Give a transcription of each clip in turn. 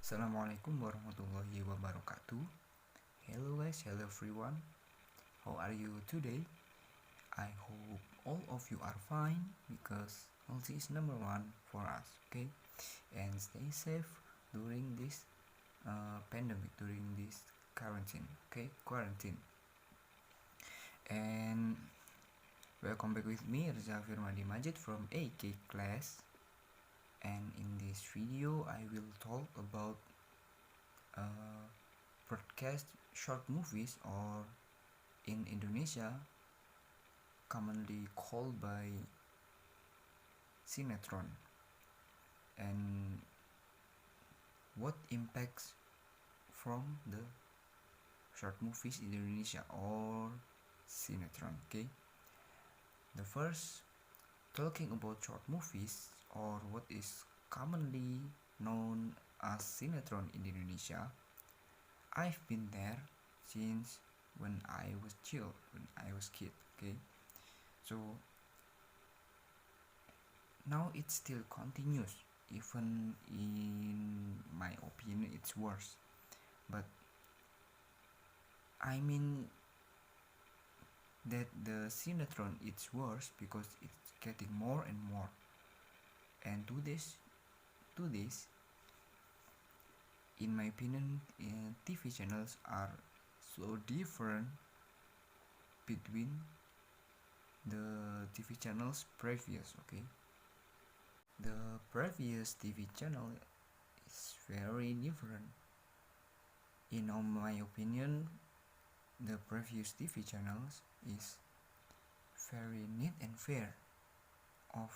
Assalamualaikum warahmatullahi wabarakatuh. Hello guys, hello everyone. How are you today? I hope all of you are fine because health is number one for us, okay? And stay safe during this pandemic, during this quarantine, okay? Quarantine. And welcome back with me, Irza Firmandi Majid from AK class. And in this video, I will talk about broadcast short movies, or in Indonesia commonly called by sinetron, and what impacts from the short movies in Indonesia or sinetron. Okay, the first, talking about short movies, or what is commonly known as sinetron in Indonesia. I've been there since when I was kid, okay? So now it still continues, even in my opinion it's worse. But I mean that the sinetron it's worse because it's getting more and more. And to this, in my opinion, TV channels are so different between the TV channels previous. Okay, the previous TV channel is very different. In my opinion, the previous TV channels is very neat and fair of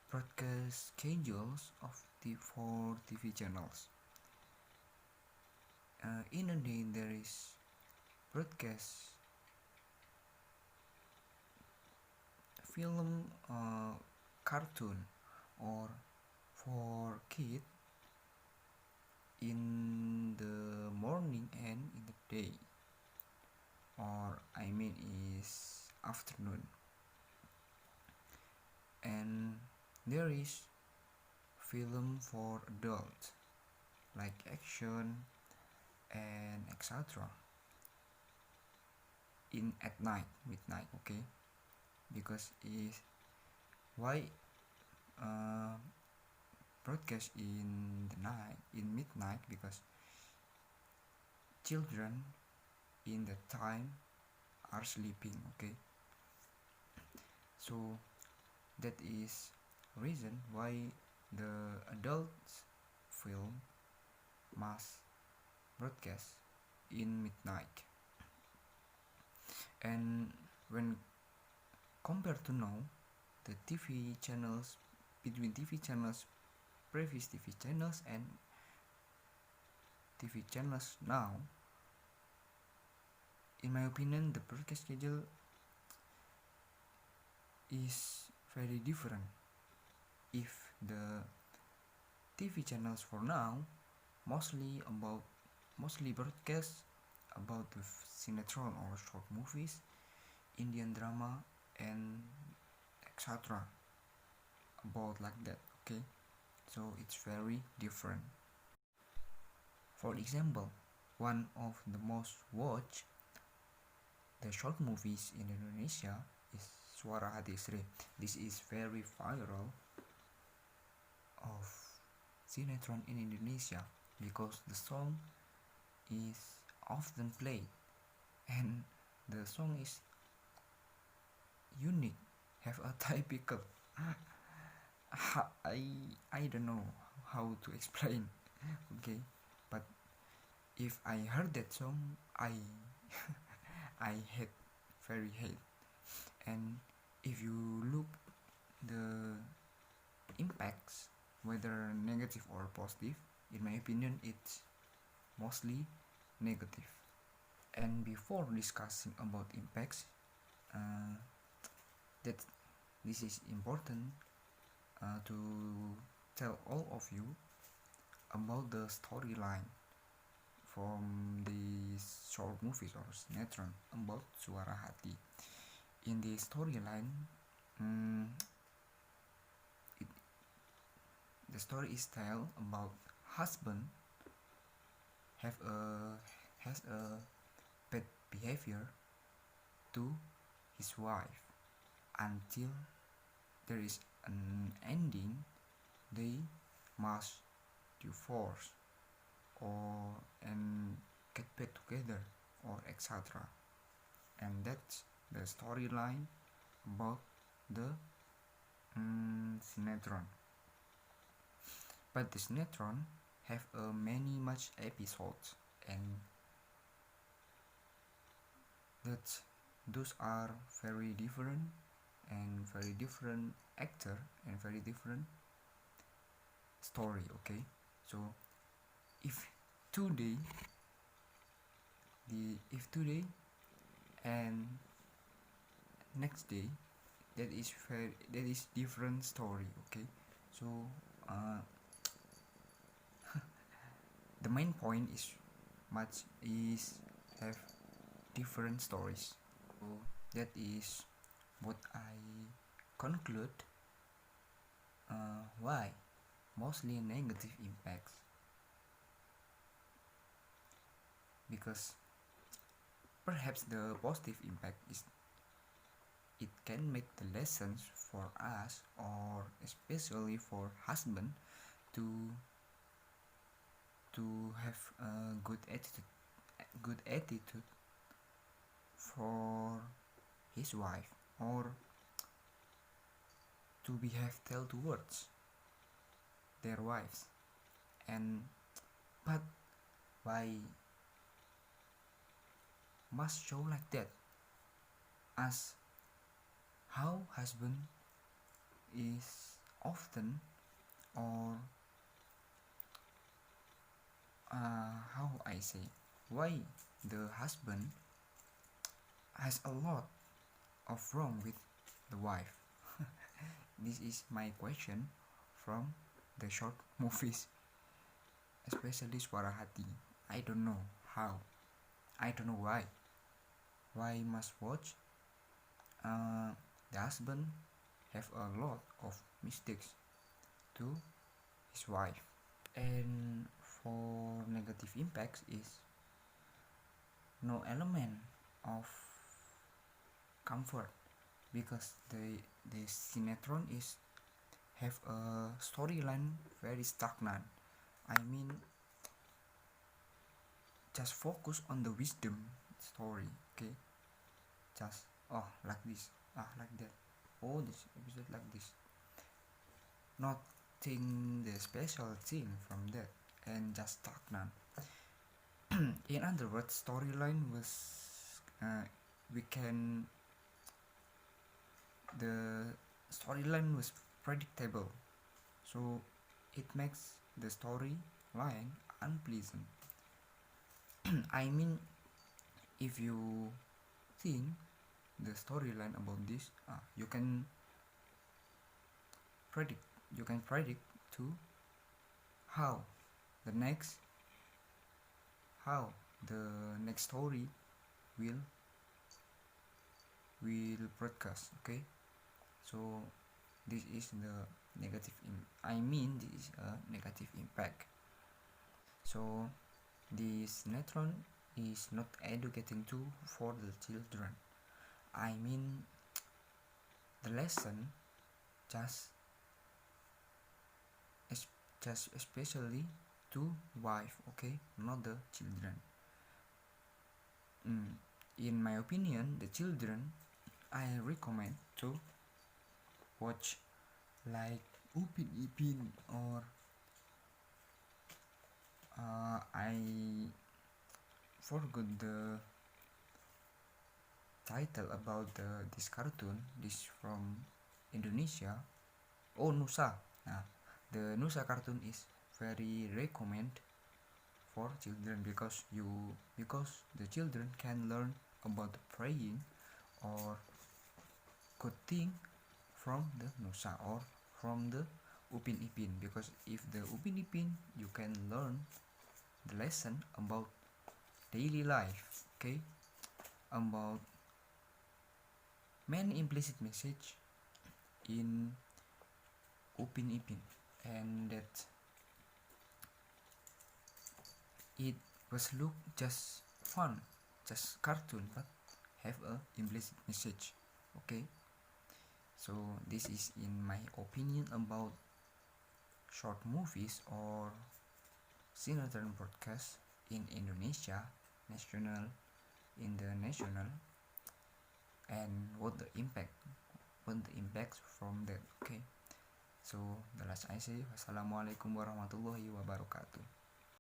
broadcast schedules of for TV channels. In a day there is broadcast film, cartoon, or for kids in the morning and in the day, or I mean is afternoon. And there is film for adults like action and etc. in at midnight. Okay, because is why broadcast in the night, in midnight, because children in the time are sleeping. Okay, so that is reason why the adults film must broadcast in midnight. And when compared to now, the TV channels, between TV channels, previous TV channels and TV channels now, in my opinion the broadcast schedule is very different. If the TV channels for now mostly broadcast about the sinetron or short movies, Indian drama, and etc. about like that. Okay, so it's very different. For example, one of the most watched the short movies in Indonesia is Suara Hati Sri. This is very viral of sinetron in Indonesia because the song is often played, and the song is unique, have a typical I don't know how to explain. Okay, but if I heard that song, I I very hate. And if you look the impacts, whether negative or positive, in my opinion it's mostly negative. And before discussing about impacts, that this is important to tell all of you about the storyline from the short movies or sinetron about Suara Hati. In the storyline, the story is tell about husband have a has a bad behavior to his wife until there is an ending. They must divorce or and get back together or etc. And that's the storyline about the Sinetron. But the Sinetron have many much episodes, and that those are very different and very different actor and very different story. Okay, so if today if today and next day, that is different story. Okay, so uh, the main point is have different stories. So that is what I conclude why mostly negative impacts, because perhaps the positive impact is it can make the lessons for us, or especially for husband, to have a good attitude for his wife, or to behave tell towards their wives. And but why must show like that, as how husband is often, or how I say, why the husband has a lot of wrong with the wife. This is my question from the short movies, especially Suara Hati. I don't know how, I don't know why must watch the husband have a lot of mistakes to his wife. And for negative impacts is no element of comfort, because the Sinetron is have a storyline very stagnant. I mean, just focus on the wisdom story. Okay, just like this, like that, this episode like this, not think the special thing from that, and just stagnant. In other words, storyline was the storyline was predictable, so it makes the storyline unpleasant. I mean, if you think the storyline about this, you can predict to how the next story will broadcast. Okay, so this is the this is a negative impact. So this Netron is not educating too for the children. I mean, the lesson just especially to wife, okay, not the children. In my opinion, the children, I recommend to watch like Upin Ipin, or I forgot the title about this cartoon. This from Indonesia. Oh, Nusa. The Nusa cartoon is very recommend for children, because the children can learn about the praying or good thing from the Nusa or from the Upin Ipin, because if the Upin Ipin, you can learn the lesson about daily life, okay, about many implicit message in Upin Ipin. and that it was look just fun, just cartoon, but have a implicit message. Okay, so this is in my opinion about short movies or sinetron broadcast in Indonesia, national, international, and what the impact from that. Okay, so the last I say, wassalamualaikum warahmatullahi wabarakatuh.